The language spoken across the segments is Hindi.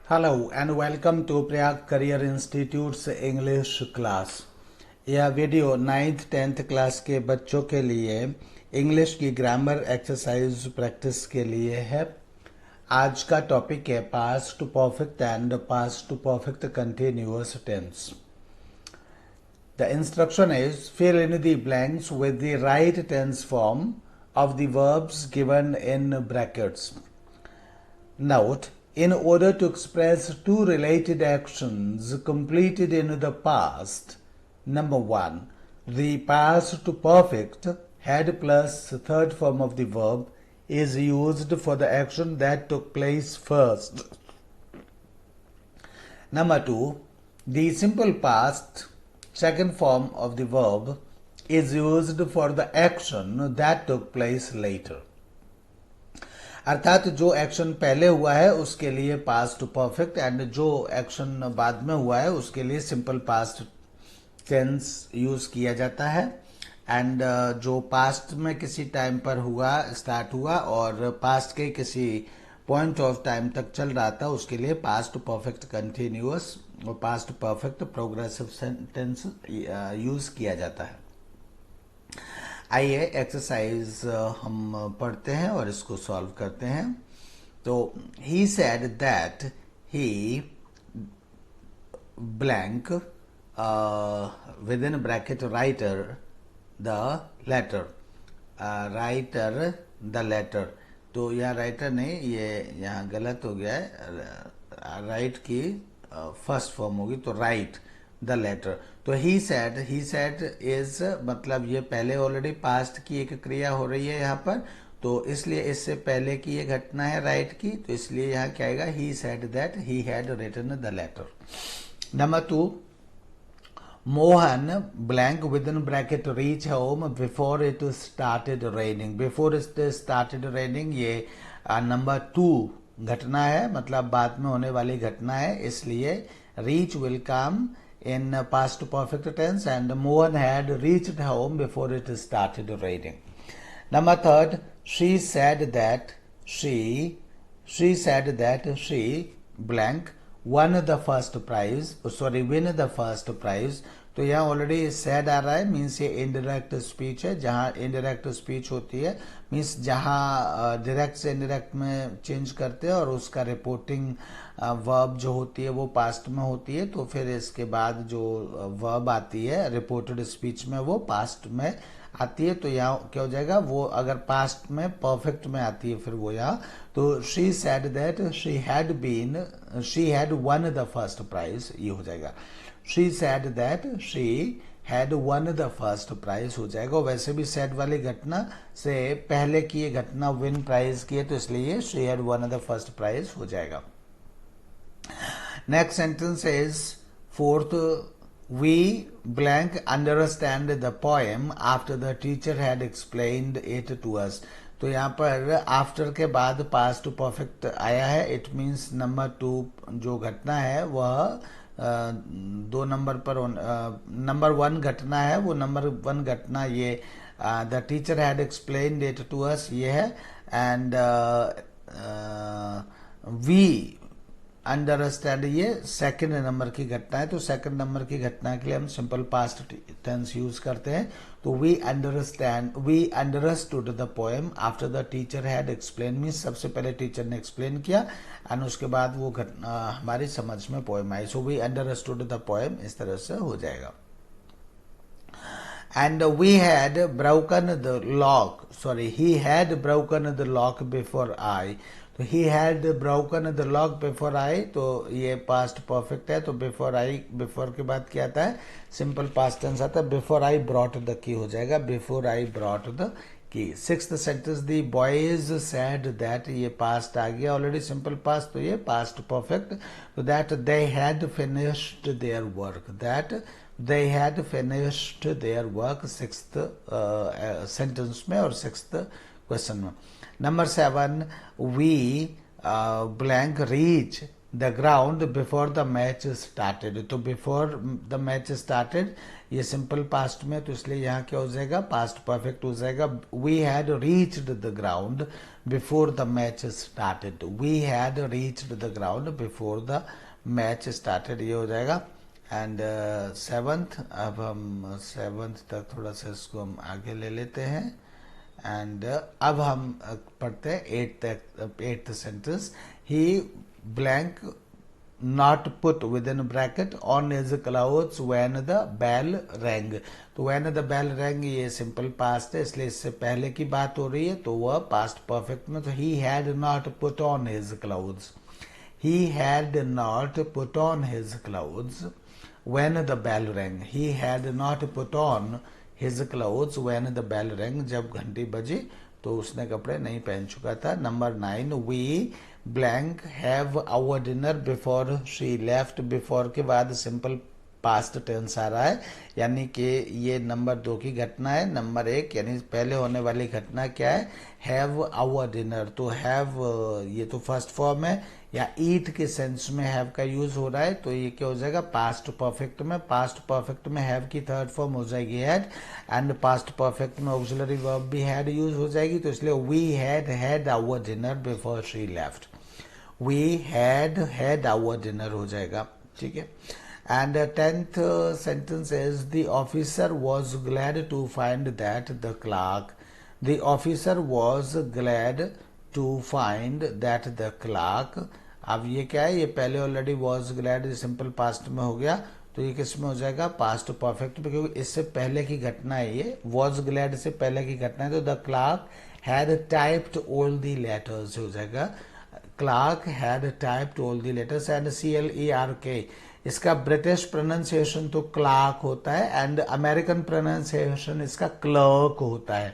Hello and welcome to Prayag Career Institute's English class। यह वीडियो 9th 10th क्लास के बच्चों के लिए इंग्लिश की ग्रामर एक्सरसाइज प्रैक्टिस के लिए है। आज का टॉपिक है past perfect and past perfect continuous tense. The instruction is fill in the blanks with the right tense form of the verbs given in brackets. Note, in order to express two related actions completed in the past, number one, the past perfect had plus third form of the verb is used for the action that took place first. Number two, the simple past second form of the verb is used for the action that took place later. अर्थात जो एक्शन पहले हुआ है उसके लिए पास्ट परफेक्ट एंड जो एक्शन बाद में हुआ है उसके लिए सिंपल पास्ट टेंस यूज किया जाता है। एंड जो पास्ट में किसी टाइम पर हुआ स्टार्ट हुआ और पास्ट के किसी पॉइंट ऑफ टाइम तक चल रहा था उसके लिए पास्ट परफेक्ट कंटिन्यूअस और past perfect progressive tense use किया जाता है। आइए एक्सरसाइज हम पढ़ते हैं और इसको सॉल्व करते हैं। तो he said that he blank with in bracket writer the letter. तो यहाँ राइटर नहीं, ये यहाँ गलत हो गया है। राइट की फर्स्ट फॉर्म होगी तो राइट द लेटर। तो ही सेड इज मतलब ये पहले ऑलरेडी पास्ट की एक क्रिया हो रही है यहाँ पर, तो इसलिए इससे पहले की ये घटना है राइट की, तो इसलिए यहाँ क्या आएगा, he said that he had written the letter. Number two, Mohan blank with in bracket reach home before it started raining. Before it started raining ये नंबर टू घटना है, मतलब बाद में होने वाली घटना है, इसलिए reach will come in past perfect tense and Mohan had reached home before it started raining. Number third, she said that she blank won the first prize, win the first prize। तो यहाँ ऑलरेडी सैड आ रहा है, मीन्स ये इनडायरेक्ट स्पीच है। जहाँ इनडायरेक्ट स्पीच होती है मीन्स जहाँ डायरेक्ट से इनडायरेक्ट में चेंज करते हैं और उसका रिपोर्टिंग वर्ब जो होती है वो पास्ट में होती है, तो फिर इसके बाद जो वर्ब आती है रिपोर्टेड स्पीच में वो पास्ट में आती है। तो यहाँ क्या हो जाएगा, वो अगर पास्ट में परफेक्ट में आती है फिर वो यहाँ, तो she said that she had won the first prize, ये हो जाएगा। She said that she had won the first prize हो जाएगा। वैसे भी सेड वाली घटना से पहले की ये घटना विन प्राइज की है, तो इसलिए she had won the first prize हो जाएगा। Next sentence is fourth, we blank understand the poem after the teacher had explained it to us. तो यहाँ पर आफ्टर के बाद पास्ट परफेक्ट आया है, इट मीन्स नंबर टू जो घटना है वह दो नंबर पर नंबर वन घटना है, वो नंबर वन घटना ये the teacher had explained it to us ये है। एंड वी अंडरस्टैंड ये सेकंड नंबर की घटना है, तो सेकंड नंबर की घटना के लिए हम सिंपल पास्ट टेंस यूज करते हैं। तो we understood the poem after the teacher had explain, means सबसे पहले टीचर ने एक्सप्लेन किया एंड उसके बाद वो घटना हमारी समझ में पोएम आई। So we understood the poem, इस तरह से हो जाएगा। And we had broken the lock, he had broken the lock before I। तो he had broken the lock before I, तो ये past perfect है, तो before I, before के बाद क्या आता है, simple past tense आता है, before I brought the key हो जाएगा, before I brought the key। Sixth sentence, the boys said that, ये past आ गया ऑलरेडी सिंपल past, तो ये past perfect, तो that they had finished their work, that they had finished their work, sixth sentence में और सिक्स्थ क्वेश्चन में। Number seven, we blank reach the ground before the match started. तो बिफोर द मैच स्टार्टेड ये सिंपल पास्ट में, तो इसलिए यहाँ क्या हो जाएगा, पास्ट परफेक्ट हो जाएगा। We had reached the ground before the match started. We had reached the ground before the match started, ये हो जाएगा। एंड सेवंथ, अब हम सेवंथ तक थोड़ा सा इसको हम आगे ले लेते हैं। एंड अब हम पढ़ते हैं eighth sentence. He blank not put within bracket on his clothes when the bell rang। तो when the bell rang ये सिंपल पास्ट है, इसलिए इससे पहले की बात हो रही है, तो वह पास्ट परफेक्ट में, तो he had not put on his clothes। he had not put on his clothes when the bell rang। he had not put on his clothes when the bell rang। जब घंटी बजी तो उसने कपड़े नहीं पहन चुका था। Number 9, we blank have our dinner before she left. Before के बाद सिंपल पास्ट टेंस आ रहा है, यानी कि ये नंबर 2 की घटना है। नंबर 1 यानी पहले होने वाली घटना क्या है, हैव आवर डिनर। तो हैव ये तो फर्स्ट फॉर्म है, या ईट के सेंस में हैव का यूज हो रहा है, तो ये क्या हो जाएगा, पास्ट परफेक्ट में। पास्ट परफेक्ट में हैव की थर्ड फॉर्म हो जाएगी हैड, एंड पास्ट परफेक्ट में ऑक्सिलरी वर्ब भी हैड यूज हो जाएगी, तो इसलिए we had our dinner before she left. We had our dinner हो जाएगा, ठीक है। And 10th sentence is the officer was glad to find that the clerk. The officer was glad to find that the clerk. अब ये क्या है, ये पहले already was glad simple past में हो गया, तो ये किस में हो जाएगा, पास्ट परफेक्ट में, क्योंकि इससे पहले की घटना है, ये वॉज ग्लैड से पहले की घटना है। तो the clerk had typed all the letters हो जाएगा। Clerk had typed all the letters. And CLERK इसका ब्रिटिश प्रोनाउंसिएशन तो क्लार्क होता है, एंड अमेरिकन प्रोनाउंसिएशन इसका क्लर्क होता है।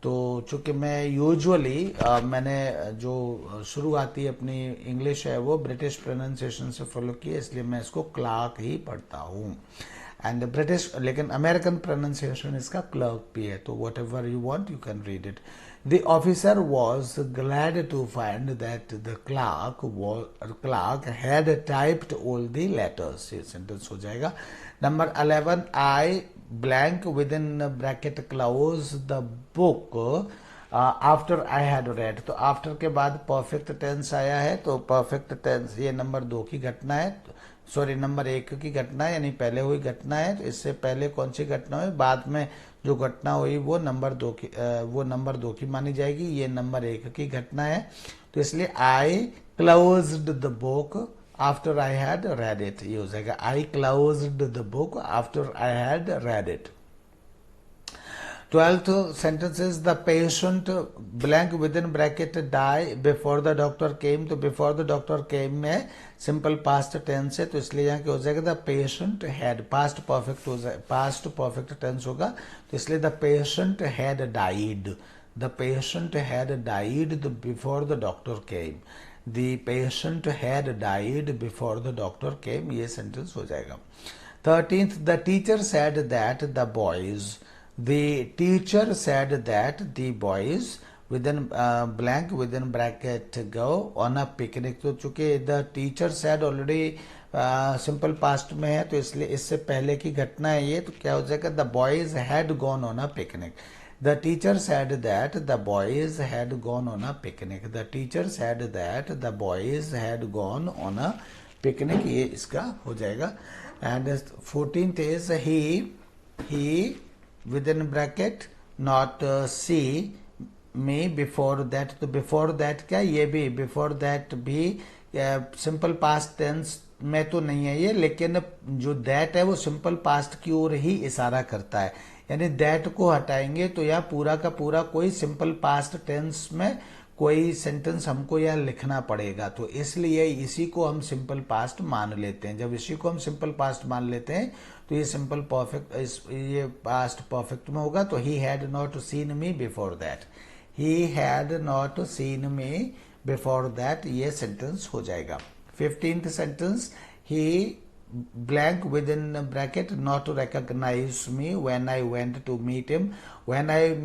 तो चूंकि मैं यूजुअली मैंने जो शुरुआती अपनी इंग्लिश है वो ब्रिटिश प्रोनाउंसिएशन से फॉलो की है, इसलिए मैं इसको क्लार्क ही पढ़ता हूँ। एंड ब्रिटिश, लेकिन अमेरिकन प्रोनाउंसिएशन इसका क्लर्क भी है, तो whatever you want you can read it. The officer was glad to find that the clerk had typed all the letters, ये सेंटेंस हो जाएगा। Number 11, I blank with in bracket close the book after I had read. तो आफ्टर के बाद परफेक्ट टेंस आया है, तो परफेक्ट टेंस ये नंबर 2 की घटना है, सॉरी नंबर 1 की घटना है, यानी पहले हुई घटना है। तो इससे पहले कौन सी घटना हुई, बाद में जो घटना हुई वो नंबर 2 की मानी जाएगी। ये नंबर 1 की घटना है, तो इसलिए I closed the book after I had read it, ये हो जाएगा I closed the book after I had read it. 12th sentence is the patient blank within bracket die before the doctor came। तो before the doctor came में सिंपल पास्ट टेंस है, तो इसलिए यहाँ क्या हो जाएगा, the patient had, past perfect हो जाए, पास्ट परफेक्ट टेंस होगा, तो इसलिए the patient had died. The patient had died before the doctor came. The patient had died before the doctor केम, ये सेंटेंस हो जाएगा। 13th, the teacher said that the boys. The teacher said that the boys within blank within bracket go on a picnic। तो चूंकि the teacher said already simple past में है, तो इसलिए इससे पहले की घटना है ये, तो क्या हो जाएगा, the boys had gone on a picnic। The teacher said that the boys had gone on a picnic। The teacher said that the boys had gone on a picnic, ये इसका हो जाएगा। And 14th is he within bracket not see me before that। तो before that क्या, ये भी before that भी सिंपल पास्ट टेंस में तो नहीं है ये, लेकिन जो that है वो सिंपल पास्ट की ओर ही इशारा करता है, यानी that को हटाएंगे तो यह पूरा का पूरा कोई सिंपल पास्ट टेंस में कोई सेंटेंस हमको यह लिखना पड़ेगा, तो इसलिए इसी को हम सिंपल पास्ट मान लेते हैं। जब इसी को हम सिंपल पास्ट मान लेते हैं तो ये सिंपल परफेक्ट, ये पास्ट परफेक्ट में होगा। तो he had not seen me before that, he had not seen me before that, ये सेंटेंस हो जाएगा। 15th sentence, he blank within bracket not recognize me when I went to meet him. When I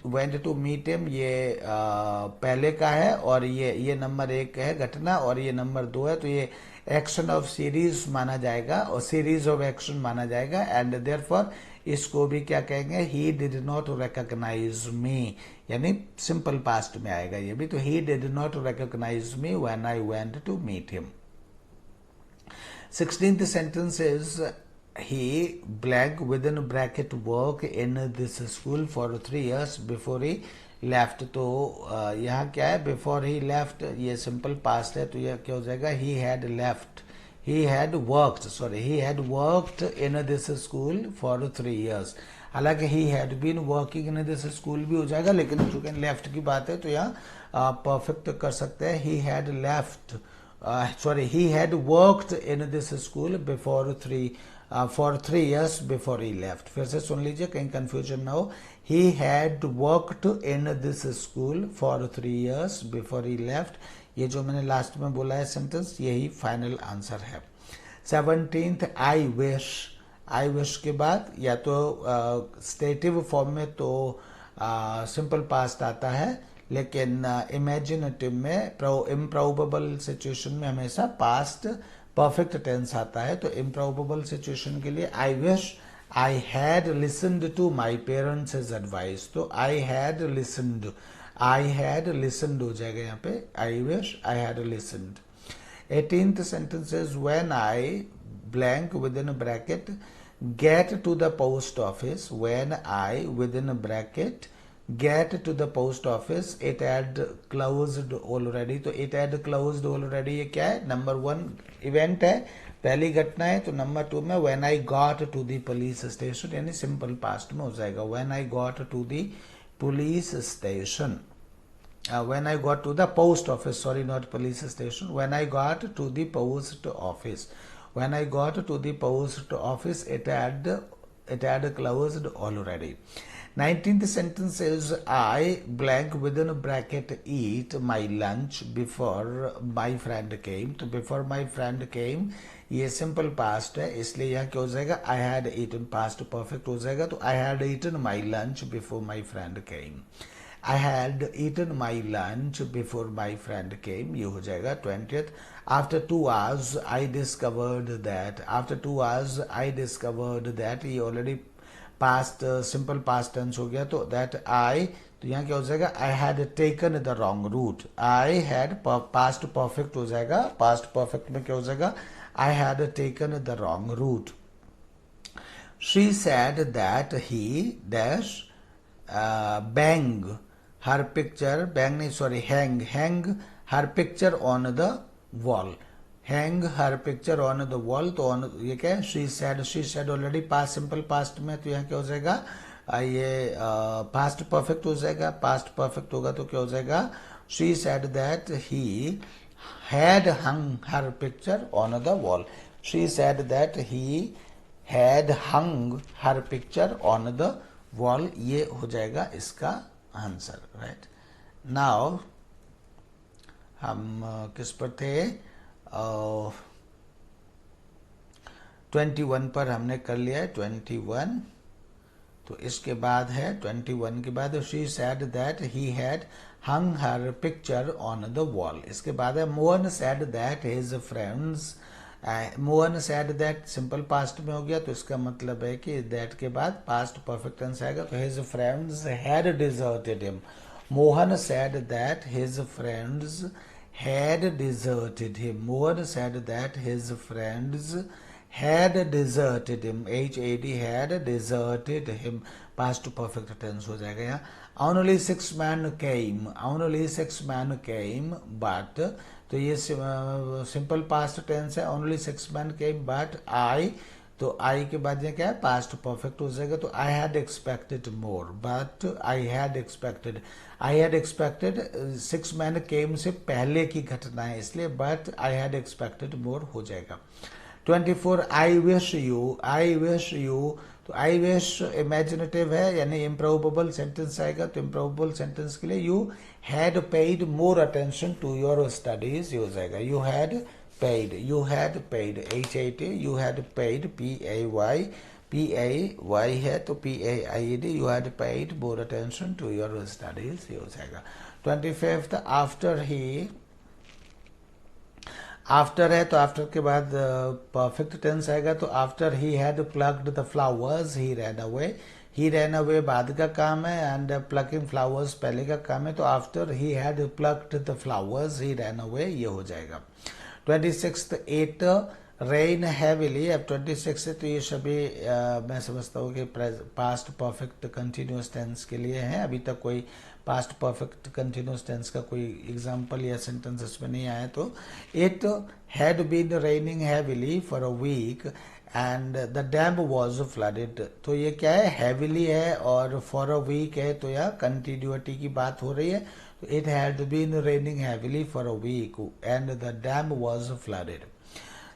went to meet him ये पहले का है और ये नंबर 1 है घटना और ये नंबर 2 है, तो ये एक्शन ऑफ सीरीज माना जाएगा और सीरीज ऑफ एक्शन माना जाएगा एंड देयरफॉर इसको भी क्या कहेंगे, he did not recognise me, यानी सिंपल पास्ट में आएगा ये भी, तो he did not recognise me when I went to meet him. 16th sentence is he blank within bracket work in this school for 3 years before he left. तो यहाँ क्या है, before he left ये simple past है, तो यह क्या हो जाएगा, he had left, he had worked in this school for 3 years. हालांकि he had been working in this school भी हो जाएगा, लेकिन चूंकि left की बात है तो यहाँ perfect कर सकते हैं, he had left he had worked in this school before for 3 years before he left. फिर से सुन लीजिए कहीं confusion ना हो. He had worked in this school for 3 years before he left. ये जो मैंने लास्ट में बोला है सेंटेंस, यही फाइनल आंसर है. 17th I wish के बाद या तो स्टेटिव फॉर्म में तो सिंपल पास्ट आता है, लेकिन इमेजिनेटिव में इम्प्रोबेबल सिचुएशन में हमेशा पास्ट परफेक्ट टेंस आता है. तो इम्प्रोबेबल सिचुएशन के लिए I wish I had listened to my parents advice, तो आई हैड लिसन्ड हो जाएगा यहाँ पे, I wish I had listened. 18th sentence is when I blank within a bracket get to the post office, when I within a bracket get to the post office it had closed already. तो it had closed already ये क्या है, नंबर 1 इवेंट है, पहली घटना है, तो नंबर 2 में when I got to the police station यानी सिंपल पास्ट में हो जाएगा when I got to the police station. When I got to the post office, sorry not police station, when I got to the post office, when I got to the post office it had closed already. 19th sentence is I blank within a bracket eat my lunch before my friend came. तो before my friend came ये सिंपल पास्ट है, इसलिए यहाँ क्या हो जाएगा, I had eaten, past perfect हो जाएगा, तो I had eaten my lunch before my friend came. I had eaten my lunch before my friend came, ये हो जाएगा 20th. After 2 hours I discovered that, after 2 hours I discovered that, ये already past simple past tense हो गया, तो दैट आई, तो यहाँ क्या हो जाएगा, I had taken the wrong route, I had past perfect हो जाएगा, पास्ट परफेक्ट में क्या हो जाएगा, I had taken the wrong route. She said that he dash bang her picture, bang नहीं sorry hang her picture on the wall, hang her picture on the wall, तो ऑन ये क्या है, she said already past simple past में, तो यहाँ क्या हो जाएगा, ये पास्ट परफेक्ट हो जाएगा, पास्ट परफेक्ट होगा तो क्या हो जाएगा, she said that he had hung her picture on the wall, she said that he had hung her picture on the wall, ये हो जाएगा इसका आंसर. राइट नाउ हम किस पर थे, 21 पर हमने कर लिया है, 21. तो इसके बाद है 21 के बाद she said that he had hung her picture on the wall. इसके बाद है Mohan sad that his friends, Mohan sad that simple past में हो गया, तो इसका मतलब है कि दैट के बाद पास्ट परफेक्ट टेंस आएगा, तो his friends had deserted him. Mohan sad that his friends had deserted him. Mohan said that his friends had deserted him. had deserted him. Past perfect tense हो जाएगा यहाँ. Only 6 men came. Only 6 men came. But तो ये simple past tense है. Only 6 men came. But I, तो I के बाद ये क्या है, past perfect हो जाएगा, तो I had expected more. But I had expected 6 men came से पहले की घटना है, इसलिए but I had expected more हो जाएगा. 24 I wish you, तो I wish imaginative है, यानी improbable sentence आएगा, तो improbable sentence के लिए you had paid more attention to your studies, ये हो जाएगा, you had paid, you had paid, HAT, you had paid, PAY, PAY है तो PAIED, you had paid more attention to your studies, ये हो जाएगा. 25th, आफ्टर है तो आफ्टर के बाद परफेक्ट टेंस आएगा, तो after he had plugged the flowers he ran away. He ran away बाद का काम है एंड प्लकिंग फ्लावर्स पहले का काम है, तो after he had plugged the flowers he ran away, ये हो जाएगा. 26th, eight rain heavily. अब 26 से तो ये सभी मैं समझता हूँ कि पास्ट परफेक्ट कंटिन्यूस टेंस के लिए हैं. अभी तक कोई पास्ट परफेक्ट कंटिन्यूस टेंस का कोई एग्जांपल या सेंटेंस इसमें नहीं आया. तो it had been raining heavily for a week and the dam was flooded. तो ये क्या है, हैविली है और फॉर अ वीक है, तो यह कंटिन्यूटी की बात हो रही है. तो it had been raining heavily for a week and the dam was flooded.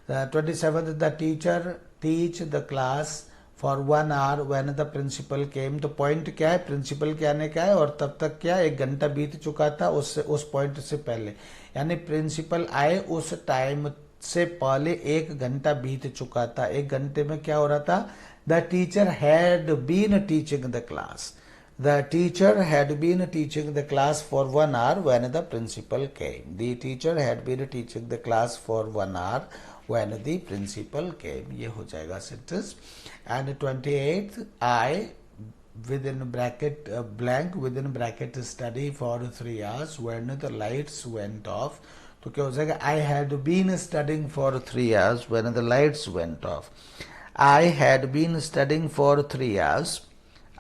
27th, the teacher teach the class for 1 hour when the principal came. तो पॉइंट क्या है, प्रिंसिपल के आने का है और तब तक क्या 1 घंटा बीत चुका था उस पॉइंट से पहले, यानी प्रिंसिपल आए उस टाइम से पहले 1 घंटा बीत चुका था. 1 घंटे में क्या हो रहा था, the teacher had been teaching the class. The teacher had been teaching the class for 1 hour when the principal came. The teacher had been teaching the class for 1 hour when the principal came. ये हो जाएगा sentence. And 28th, I within bracket blank within bracket study for 3 hours when the lights went off. तो क्या हो जाएगा, I had been studying for 3 hours when the lights went off. I had been studying for 3 hours.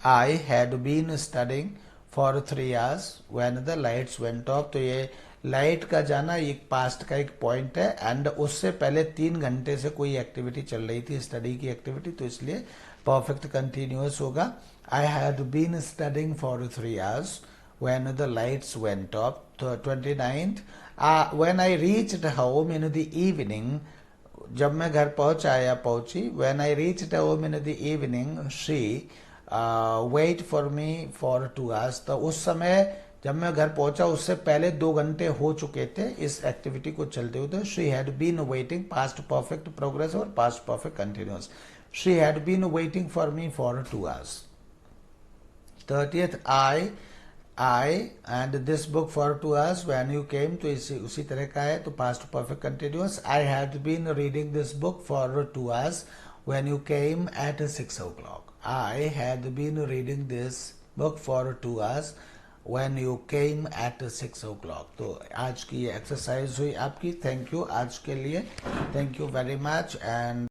I had been studying for 3 hours when the lights went off. तो ये लाइट का जाना एक पास्ट का एक पॉइंट है एंड उससे पहले 3 घंटे से कोई एक्टिविटी चल रही थी, स्टडी की एक्टिविटी, तो इसलिए परफेक्ट कंटिन्यूअस होगा. I had been studying for 3 hours when the lights went off. तो 29th, when I reached home in the evening, जब मैं घर पहुंचा या पहुंची, when I reached home in the evening, she wait for me for 2 hours. तो उस समय जब मैं घर पहुंचा उससे पहले 2 घंटे हो चुके थे इस एक्टिविटी को चलते हुए. तो she had been waiting, past perfect progress और past perfect continuous. She had been waiting for me for 2 hours. 30th, I and this book for 2 hours when you came. तो उसी तरह का है, तो past perfect continuous. I had been reading this book for 2 hours when you came at 6 o'clock. I had been reading this book for 2 hours when you came at 6 o'clock. तो आज की ये एक्सरसाइज हुई आपकी. थैंक यू आज के लिए, thank you very much. And